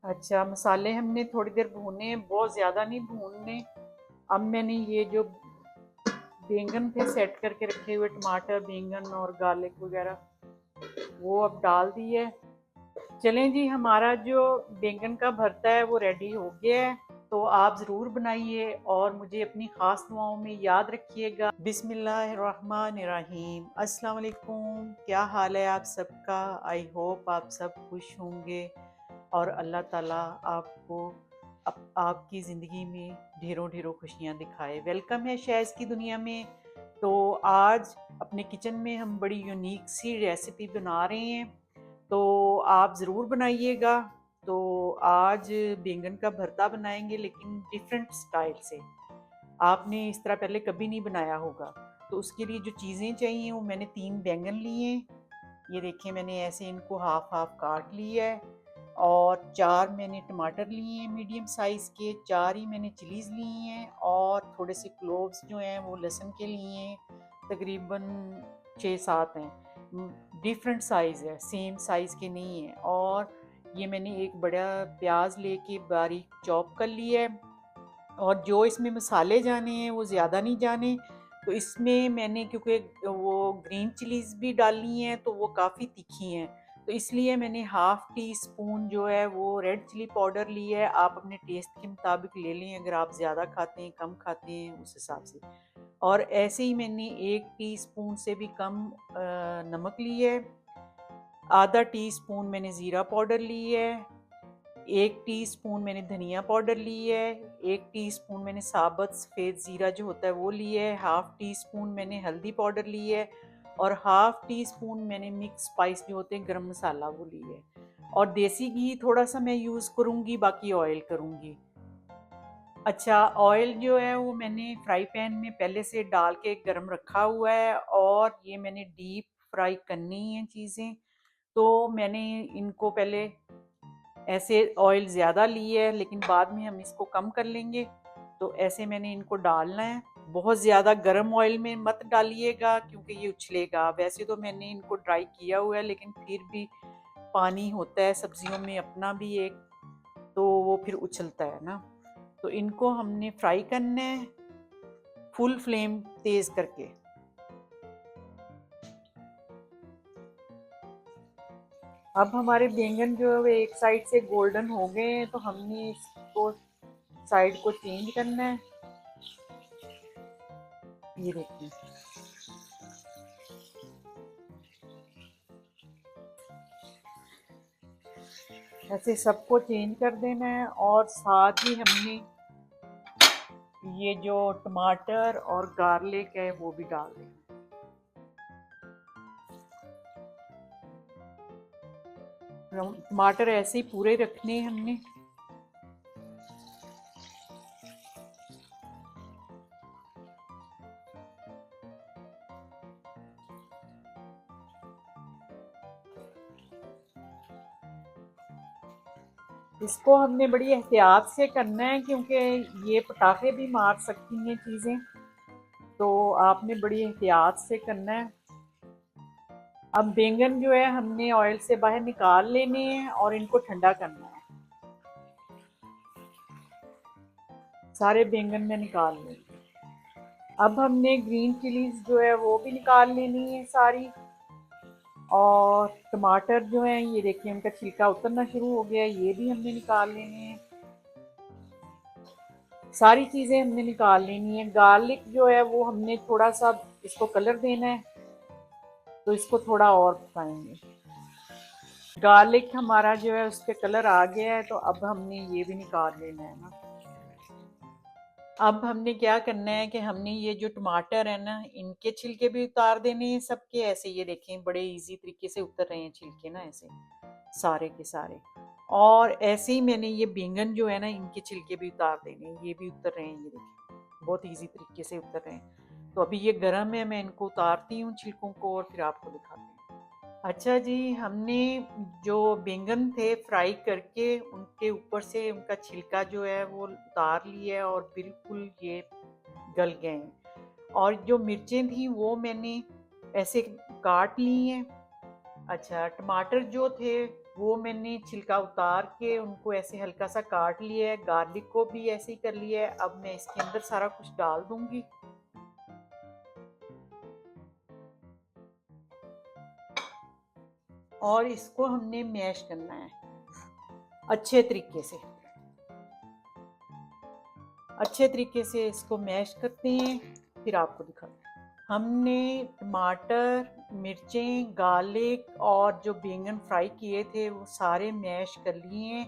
अच्छा, मसाले हमने थोड़ी देर भूने, बहुत ज़्यादा नहीं भूनने। अब मैंने ये जो बैंगन थे सेट करके रखे हुए, टमाटर, बैंगन और गार्लिक वगैरह, वो अब डाल दिए। चलें जी, हमारा जो बैंगन का भरता है वो रेडी हो गया है। तो आप ज़रूर बनाइए और मुझे अपनी ख़ास दुआओं में याद रखिएगा। बिस्मिल्लाहिर्रहमानिर्रहीम। अस्सलाम वालेकुम। क्या हाल है आप सबका? आई होप आप सब खुश होंगे और अल्लाह ताला आपको आपकी ज़िंदगी में ढेरों ढेरों खुशियाँ दिखाए। वेलकम है शहज़ की दुनिया में। तो आज अपने किचन में हम बड़ी यूनिक सी रेसिपी बना रहे हैं, तो आप ज़रूर बनाइएगा। तो आज बैंगन का भरता बनाएंगे, लेकिन डिफरेंट स्टाइल से। आपने इस तरह पहले कभी नहीं बनाया होगा। तो उसके लिए जो चीज़ें चाहिए वो मैंने 3 बैंगन लिए। ये देखिए, मैंने ऐसे इनको हाफ हाफ काट लिया है। और 4 मैंने टमाटर लिए हैं मीडियम साइज़ के, 4 ही मैंने चिलीज़ लिए हैं और थोड़े से क्लोव्स जो हैं वो लहसुन के लिए हैं, तकरीबन 6-7 हैं। डिफरेंट साइज़ है, सेम साइज़ के नहीं है। और ये मैंने एक बड़ा प्याज लेके बारीक चॉप कर लिया है। और जो इसमें मसाले जाने हैं वो ज़्यादा नहीं जाने। तो इसमें मैंने, क्योंकि वो ग्रीन चिलीज़ भी डालनी है तो वो काफ़ी तीखी हैं, तो इसलिए मैंने हाफ़ टी स्पून जो है वो रेड चिली पाउडर लिया है। आप अपने टेस्ट के मुताबिक ले लें, अगर आप ज़्यादा खाते हैं कम खाते हैं उस हिसाब से। और ऐसे ही मैंने 1 टीस्पून से भी कम नमक लिया है। आधा टीस्पून मैंने ज़ीरा पाउडर लिया है। 1 टीस्पून मैंने धनिया पाउडर ली है। 1 टीस्पून मैंने साबुत सफ़ेद ज़ीरा जो होता है वो लिया है। हाफ़ टीस्पून मैंने हल्दी पाउडर ली है। और हाफ़ टीस्पून मैंने मिक्स स्पाइस जो होते हैं गरम मसाला वो लिया है। और देसी घी थोड़ा सा मैं यूज़ करूँगी, बाकी ऑयल करूँगी। अच्छा, ऑयल जो है वो मैंने फ्राई पैन में पहले से डाल के गरम रखा हुआ है, और ये मैंने डीप फ्राई करनी है चीज़ें। तो मैंने इनको पहले ऐसे ऑयल ज़्यादा ली है, लेकिन बाद में हम इसको कम कर लेंगे। तो ऐसे मैंने इनको डालना है। बहुत ज़्यादा गर्म ऑयल में मत डालिएगा, क्योंकि ये उछलेगा। वैसे तो मैंने इनको ड्राई किया हुआ है, लेकिन फिर भी पानी होता है सब्जियों में अपना भी एक, तो वो फिर उछलता है ना। तो इनको हमने फ्राई करना है फुल फ्लेम तेज़ करके। अब हमारे बैंगन जो है वो एक साइड से गोल्डन हो गए हैं, तो हमने इसको साइड को चेंज करना है। ये देखिए, ऐसे सबको चेंज कर देना है। और साथ ही हमने ये जो टमाटर और गार्लिक है वो भी डाल देना है। टमाटर ऐसे ही पूरे रखने हैं हमने। इसको हमने बड़ी एहतियात से करना है, क्योंकि ये पटाखे भी मार सकती हैं चीज़ें, तो आपने बड़ी एहतियात से करना है। अब बैंगन जो है हमने ऑयल से बाहर निकाल लेने हैं और इनको ठंडा करना है। सारे बैंगन में निकाल लेंगे। अब हमने ग्रीन चिलीज जो है वो भी निकाल लेनी है सारी। और टमाटर जो है ये देखिए, उनका छिलका उतरना शुरू हो गया है, ये भी हमने निकाल लेने हैं। सारी चीज़ें हमने निकाल लेनी है। गार्लिक जो है वो हमने थोड़ा सा इसको कलर देना है, तो इसको थोड़ा और पकाएंगे। गार्लिक हमारा जो है उस पर कलर आ गया है, तो अब हमने ये भी निकाल लेना है ना। अब हमने क्या करना है कि हमने ये जो टमाटर है ना, इनके छिलके भी उतार देने हैं सबके। ऐसे ये देखें, बड़े इजी तरीके से उतर रहे हैं छिलके ना, ऐसे सारे के सारे। और ऐसे ही मैंने ये बैंगन जो है ना, इनके छिलके भी उतार देने हैं, ये भी उतर रहे हैं। ये देखें, बहुत इजी तरीके से उतर रहे हैं। तो अभी ये गर्म है, मैं इनको उतारती हूँ छिलकों को और फिर आपको दिखाती हूँ। अच्छा जी, हमने जो बैंगन थे फ्राई करके उनके ऊपर से उनका छिलका जो है वो उतार लिया है, और बिल्कुल ये गल गए हैं। और जो मिर्चें थी वो मैंने ऐसे काट ली हैं। अच्छा, टमाटर जो थे वो मैंने छिलका उतार के उनको ऐसे हल्का सा काट लिया है। गार्लिक को भी ऐसे ही कर लिया है। अब मैं इसके अंदर सारा कुछ डाल दूंगी और इसको हमने मैश करना है अच्छे तरीके से। अच्छे तरीके से इसको मैश करते हैं, फिर आपको दिखाते हैं। हमने टमाटर, मिर्चें, गार्लिक और जो बैंगन फ्राई किए थे वो सारे मैश कर लिए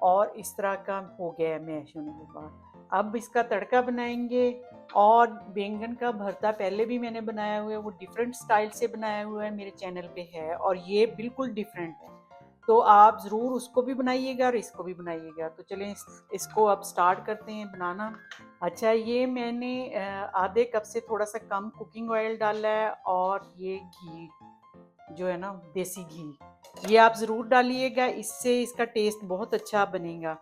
और इस तरह का हो गया है मैश होने के बाद। अब इसका तड़का बनाएंगे। और बैंगन का भरता पहले भी मैंने बनाया हुआ है, वो डिफरेंट स्टाइल से बनाया हुआ है, मेरे चैनल पे है और ये बिल्कुल डिफरेंट है। तो आप ज़रूर उसको भी बनाइएगा और इसको भी बनाइएगा। तो चलें इसको अब स्टार्ट करते हैं बनाना। अच्छा, ये मैंने आधे कप से थोड़ा सा कम कुकिंग ऑयल डाला है और ये घी जो है ना, देसी घी, ये आप ज़रूर डालिएगा, इससे इसका टेस्ट बहुत अच्छा बनेगा।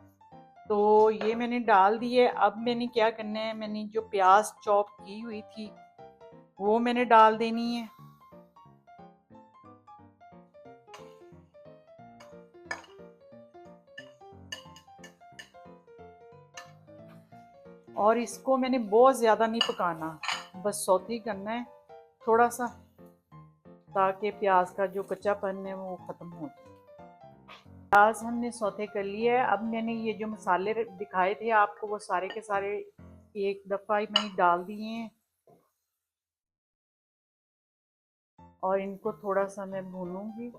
तो ये मैंने डाल दिए। अब मैंने क्या करना है, मैंने जो प्याज चॉप की हुई थी वो मैंने डाल देनी है। और इसको मैंने बहुत ज़्यादा नहीं पकाना, बस सौते ही करना है थोड़ा सा, ताकि प्याज का जो कच्चापन है वो ख़त्म हो जाए। प्याज हमने सौते कर लिया है। अब मैंने ये जो मसाले दिखाए थे आपको वो सारे के सारे एक दफ़ा ही मैंने डाल दिए हैं और इनको थोड़ा सा मैं भूनूंगी।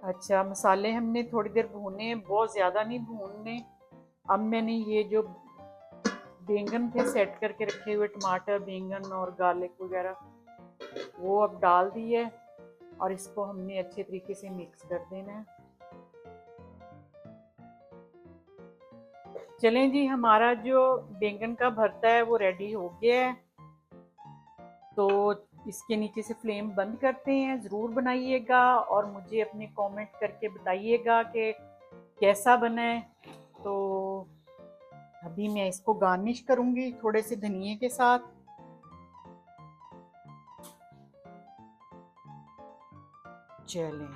अच्छा, मसाले हमने थोड़ी देर भूने, बहुत ज़्यादा नहीं भूनने। अब मैंने ये जो बैंगन थे सेट करके रखे हुए, टमाटर, बैंगन और गार्लिक वगैरह, वो अब डाल दिए और इसको हमने अच्छे तरीके से मिक्स कर देना है। चलें जी, हमारा जो बैंगन का भरता है वो रेडी हो गया है। तो इसके नीचे से फ्लेम बंद करते हैं। ज़रूर बनाइएगा और मुझे अपने कमेंट करके बताइएगा कि कैसा बना है। तो अभी मैं इसको गार्निश करूँगी थोड़े से धनिए के साथ। चलें,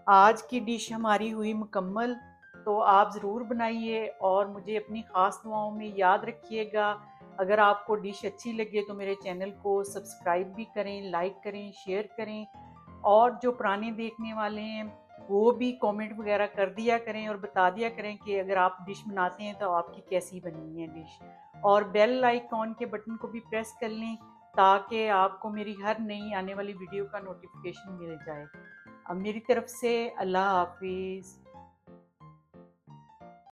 आज की डिश हमारी हुई मुकम्मल। तो आप ज़रूर बनाइए और मुझे अपनी ख़ास दुआओं में याद रखिएगा। अगर आपको डिश अच्छी लगे तो मेरे चैनल को सब्सक्राइब भी करें, लाइक करें, शेयर करें और जो पुराने देखने वाले हैं वो भी कमेंट वगैरह कर दिया करें और बता दिया करें कि अगर आप डिश बनाते हैं तो आपकी कैसी बनी है डिश। और बेल आइकॉन के बटन को भी प्रेस कर लें ताकि आपको मेरी हर नई आने वाली वीडियो का नोटिफिकेशन मिल जाए। अब मेरी तरफ से अल्लाह हाफिज़।